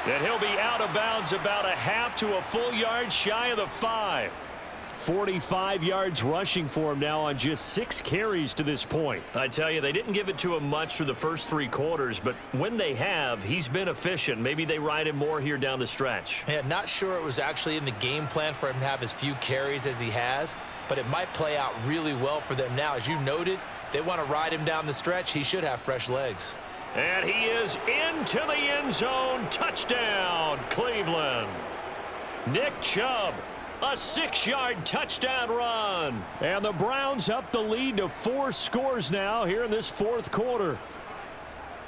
And he'll be out of bounds about a half to a full yard shy of the 5. 45 yards rushing for him now on just 6 carries to this point. I tell you, they didn't give it to him much through the first 3 quarters, but when they have, he's been efficient. Maybe they ride him more here down the stretch.
Yeah, not sure it was actually in the game plan for him to have as few carries as he has, but it might play out really well for them now. As you noted, if they want to ride him down the stretch, he should have fresh legs.
And he is into the end zone. Touchdown, Cleveland. Nick Chubb. A 6-yard touchdown run. And the Browns up the lead to 4 scores now here in this 4th quarter.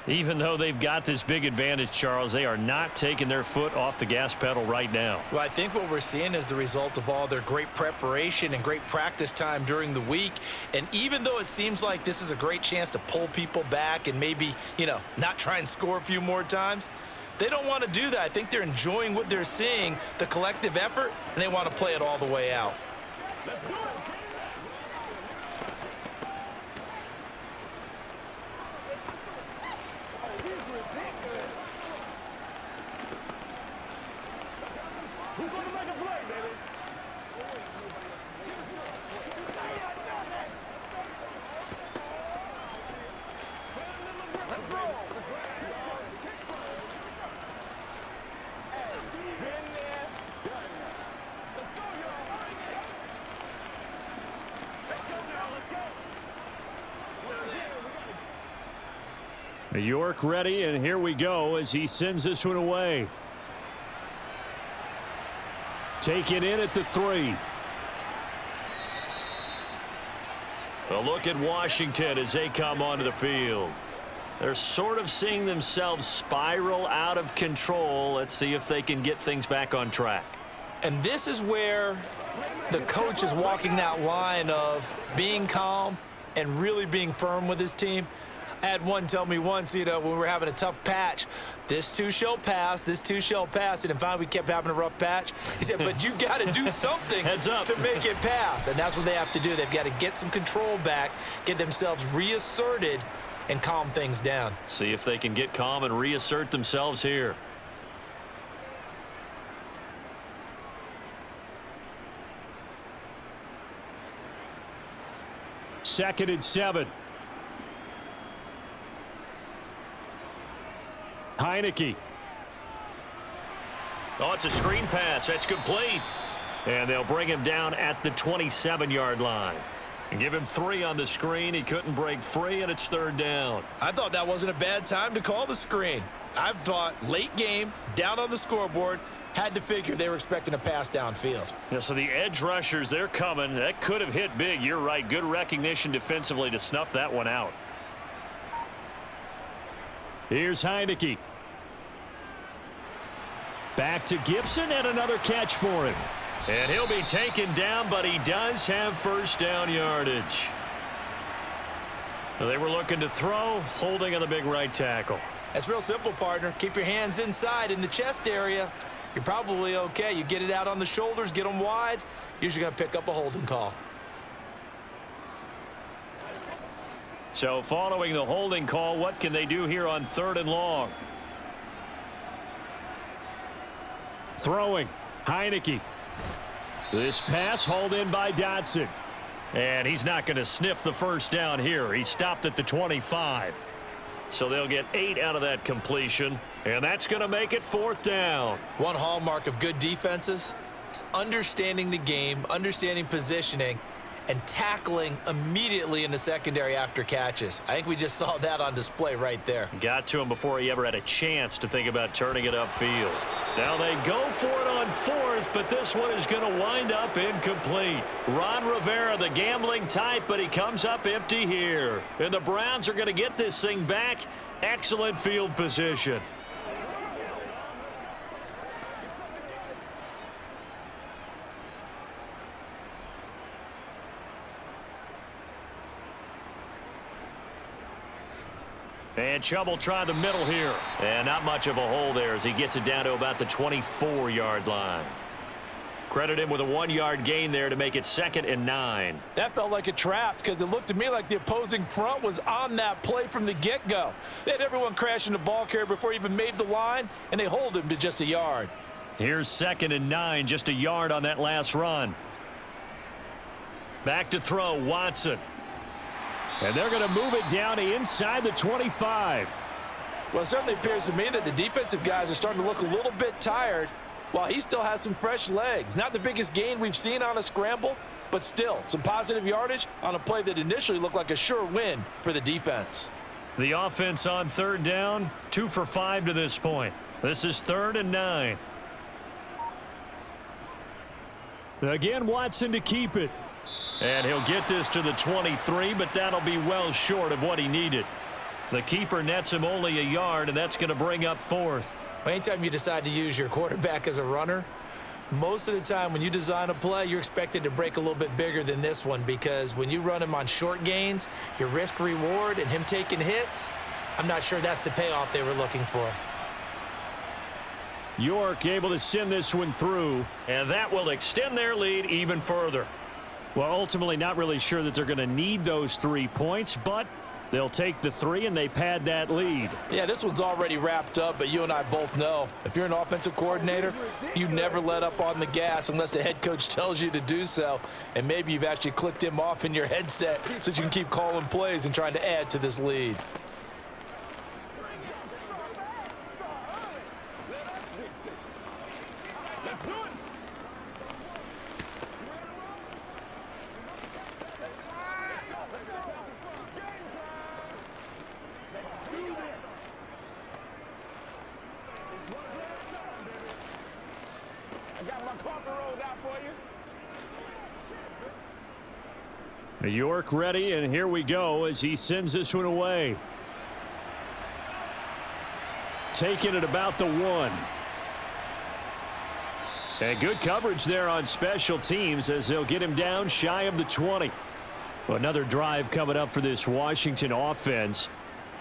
Even though they've got this big advantage, Charles, they are not taking their foot off the gas pedal right now.
Well, I think what we're seeing is the result of all their great preparation and great practice time during the week. And even though it seems like this is a great chance to pull people back and maybe, not try and score a few more times, they don't want to do that. I think they're enjoying what they're seeing, the collective effort, and they want to play it all the way out.
Let's do it. Oh, he's ridiculous. Who's going to make a play, baby? Let's roll. Let's roll.
York ready, and here we go as he sends this one away. Taken in at the 3. A look at Washington as they come onto the field. They're sort of seeing themselves spiral out of control. Let's see if they can get things back on track.
And this is where the coach is walking that line of being calm and really being firm with his team. I had one tell me once, when we were having a tough patch, this too shall pass, this too shall pass. And finally we kept having a rough patch. He said, but you got to do something
Heads up.
to make it pass. And that's what they have to do. They've got to get some control back, get themselves reasserted, and calm things down.
See if they can get calm and reassert themselves here. Second and 7. Heineke. Oh, it's a screen pass. That's complete. And they'll bring him down at the 27-yard line. And give him 3 on the screen. He couldn't break free, and it's 3rd down.
I thought that wasn't a bad time to call the screen. I thought late game, down on the scoreboard, had to figure they were expecting a pass downfield.
Yeah, so the edge rushers, they're coming. That could have hit big. You're right. Good recognition defensively to snuff that one out. Here's Heineke. Back to Gibson, and another catch for him. And he'll be taken down, but he does have first down yardage. They were looking to throw, holding on the big right tackle.
That's real simple, partner. Keep your hands inside in the chest area. You're probably okay. You get it out on the shoulders, get them wide. Usually going to pick up a holding call.
So following the holding call, what can they do here on 3rd and long? Throwing. Heineke. This pass hauled in by Dotson. And he's not going to sniff the first down here. He stopped at the 25. So they'll get 8 out of that completion. And that's going to make it 4th down.
One hallmark of good defenses is understanding the game, understanding positioning, and tackling immediately in the secondary after catches. I think we just saw that on display right there.
Got to him before he ever had a chance to think about turning it upfield. Now they go for it on 4th, but this one is going to wind up incomplete. Ron Rivera, the gambling type, but he comes up empty here. And the Browns are going to get this thing back. Excellent field position. And Chubb will try the middle here. And not much of a hole there as he gets it down to about the 24-yard line. Credit him with a 1-yard gain there to make it 2nd and 9.
That felt like a trap because it looked to me like the opposing front was on that play from the get-go. They had everyone crashing the ball carrier before he even made the line, and they hold him to just a yard.
Here's 2nd and 9, just a yard on that last run. Back to throw, Watson. And they're going to move it down inside the 25.
Well, it certainly appears to me that the defensive guys are starting to look a little bit tired while he still has some fresh legs. Not the biggest gain we've seen on a scramble, but still some positive yardage on a play that initially looked like a sure win for the defense.
The offense on 3rd down, 2 for 5 to this point. This is 3rd and 9. Again, Watson to keep it. And he'll get this to the 23, but that'll be well short of what he needed. The keeper nets him only a yard, and that's going to bring up 4th.
Anytime you decide to use your quarterback as a runner, most of the time when you design a play, you're expected to break a little bit bigger than this one because when you run him on short gains, your risk-reward and him taking hits, I'm not sure that's the payoff they were looking for.
York able to send this one through, and that will extend their lead even further. Well, ultimately not really sure that they're going to need those 3 points, but they'll take the 3 and they pad that lead.
Yeah, this one's already wrapped up, but you and I both know if you're an offensive coordinator, you never let up on the gas unless the head coach tells you to do so. And maybe you've actually clicked him off in your headset so you can keep calling plays and trying to add to this lead.
York ready, and here we go as he sends this one away. taken at about the 1. And good coverage there on special teams as they'll get him down shy of the 20. Another drive coming up for this Washington offense.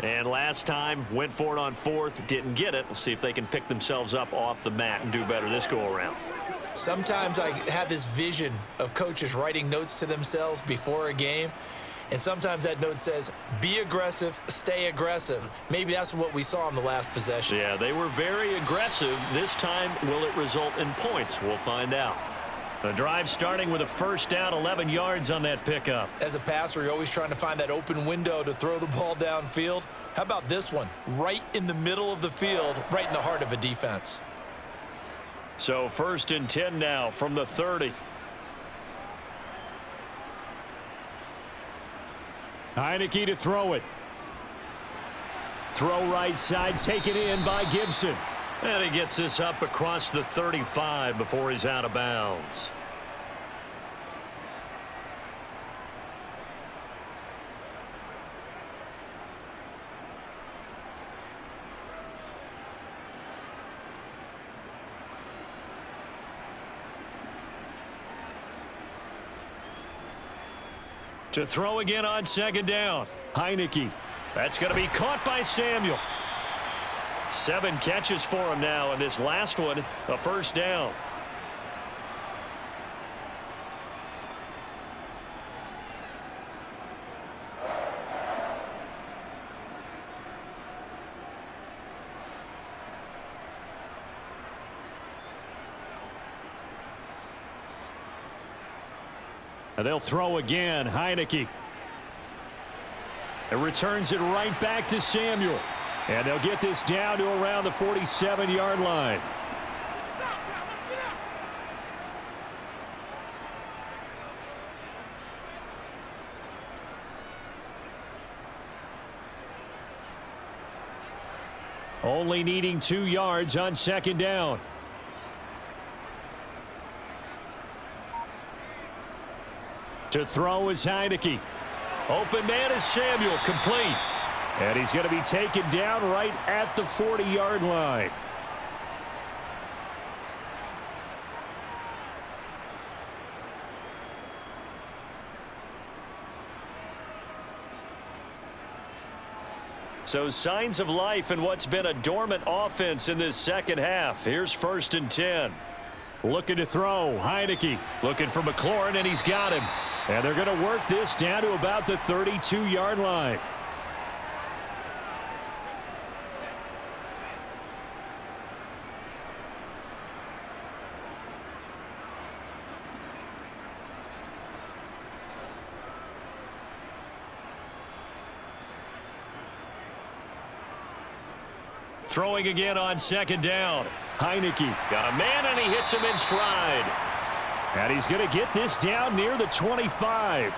And last time, went for it on 4th, didn't get it. We'll see if they can pick themselves up off the mat and do better this go-around.
Sometimes I have this vision of coaches writing notes to themselves before a game, and sometimes that note says, be aggressive, stay aggressive. Maybe that's what we saw in the last possession.
Yeah, they were very aggressive. This time, will it result in points? We'll find out. The drive starting with a first down, 11 yards on that pickup.
As a passer, you're always trying to find that open window to throw the ball downfield. How about this one? Right in the middle of the field, right in the heart of a defense.
So 1st and 10 now from the 30. Heineke to throw it. Throw right side, taken in by Gibson. And he gets this up across the 35 before he's out of bounds. To throw again on 2nd down. Heineke. That's going to be caught by Samuel. 7 catches for him now, and this last one, a first down. And they'll throw again. Heineke. It returns it right back to Samuel. And they'll get this down to around the 47-yard line. Only needing 2 yards on 2nd down. To throw is Heineke. Open man is Samuel, complete. And he's going to be taken down right at the 40-yard line. So signs of life in what's been a dormant offense in this second half. Here's 1st and 10. Looking to throw. Heineke looking for McLaurin, and he's got him. And they're going to work this down to about the 32-yard line. Throwing again on 2nd down. Heineke got a man, and he hits him in stride. And he's going to get this down near the 25.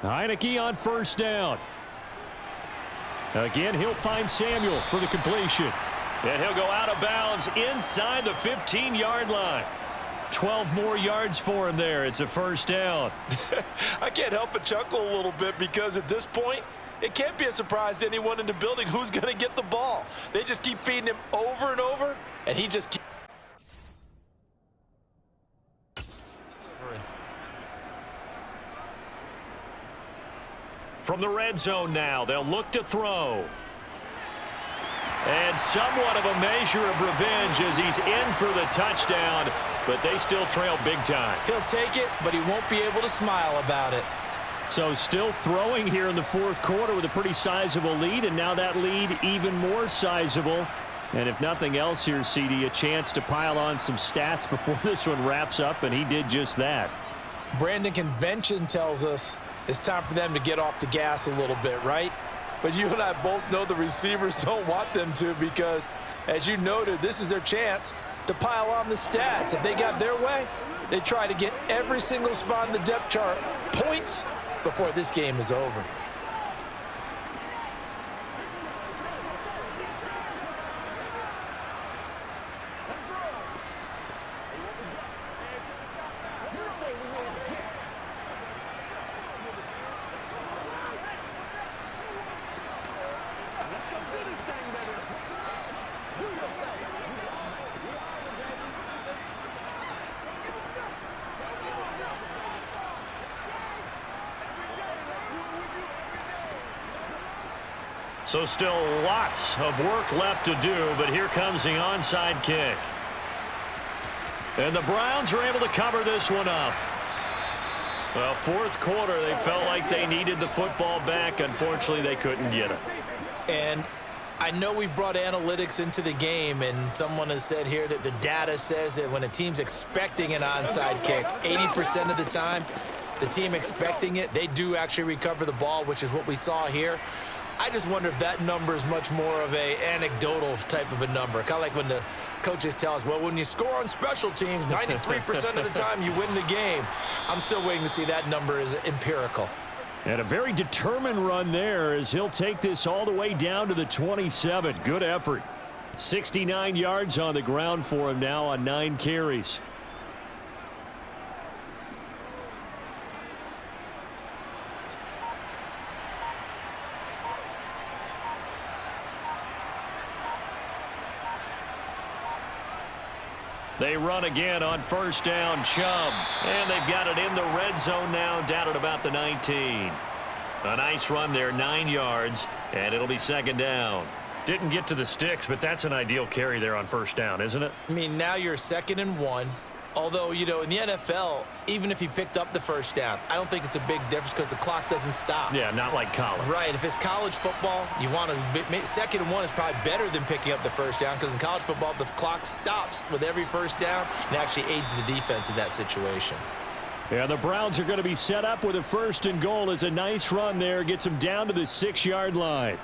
Heineke on 1st down. Again, he'll find Samuel for the completion. And he'll go out of bounds inside the 15-yard line. 12 more yards for him there. It's a first down.
I can't help but chuckle a little bit because at this point, it can't be a surprise to anyone in the building who's going to get the ball. They just keep feeding him over and over, and he just keeps.
From the red zone now, they'll look to throw. And somewhat of a measure of revenge as he's in for the touchdown, but they still trail big time.
He'll take it, but he won't be able to smile about it.
So still throwing here in the 4th quarter with a pretty sizable lead, and now that lead even more sizable. And if nothing else here, CD, a chance to pile on some stats before this one wraps up, and he did just that.
Brandon, convention tells us It's time for them to get off the gas a little bit, right? But you and I both know the receivers don't want them to because, as you noted, this is their chance to pile on the stats. If they got their way, they try to get every single spot in the depth chart points before this game is over.
So still lots of work left to do, but here comes the onside kick. And the Browns are able to cover this one up. Well, fourth quarter, they felt like they needed the football back. Unfortunately, they couldn't get it.
And I know we've brought analytics into the game, and someone has said here that the data says that when a team's expecting an onside kick, 80% of the time, the team expecting it, they do actually recover the ball, which is what we saw here. I just wonder if that number is much more of a anecdotal type of a number. Kind of like when the coaches tell us, well, when you score on special teams, 93% of the time you win the game. I'm still waiting to see that number is empirical.
And a very determined run there as he'll take this all the way down to the 27. Good effort. 69 yards on the ground for him now on 9 carries. They run again on first down, Chubb. And they've got it in the red zone now, down at about the 19. A nice run there, 9 yards, and it'll be second down. Didn't get to the sticks, but that's an ideal carry there on first down, isn't it?
I mean, now you're 2nd and 1. Although, you know, in the NFL, even if he picked up the first down, I don't think it's a big difference because the clock doesn't stop.
Yeah, not like college.
Right. If it's college football, you want to 2nd and 1 is probably better than picking up the first down because in college football, the clock stops with every first down and actually aids the defense in that situation.
Yeah, the Browns are going to be set up with a 1st and goal. It's a nice run there. Gets them down to the 6-yard line.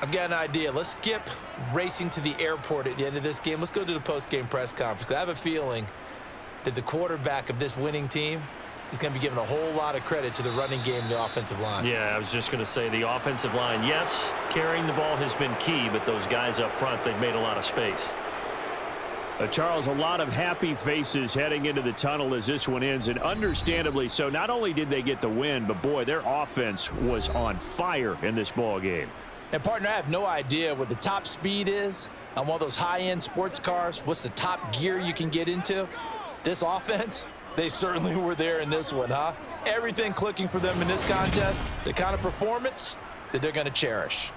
I've got an idea. Let's skip racing to the airport at the end of this game. Let's go to the post-game press conference. I have a feeling that the quarterback of this winning team is going to be given a whole lot of credit to the running game and the offensive line.
Yeah, I was just going to say the offensive line, yes, carrying the ball has been key, but those guys up front, they've made a lot of space. Charles, a lot of happy faces heading into the tunnel as this one ends, and understandably so. Not only did they get the win, but boy, their offense was on fire in this ball game.
And partner, I have no idea what the top speed is on one of those high-end sports cars. What's the top gear you can get into? This offense, they certainly were there in this one, huh? Everything clicking for them in this contest, the kind of performance that they're going to cherish.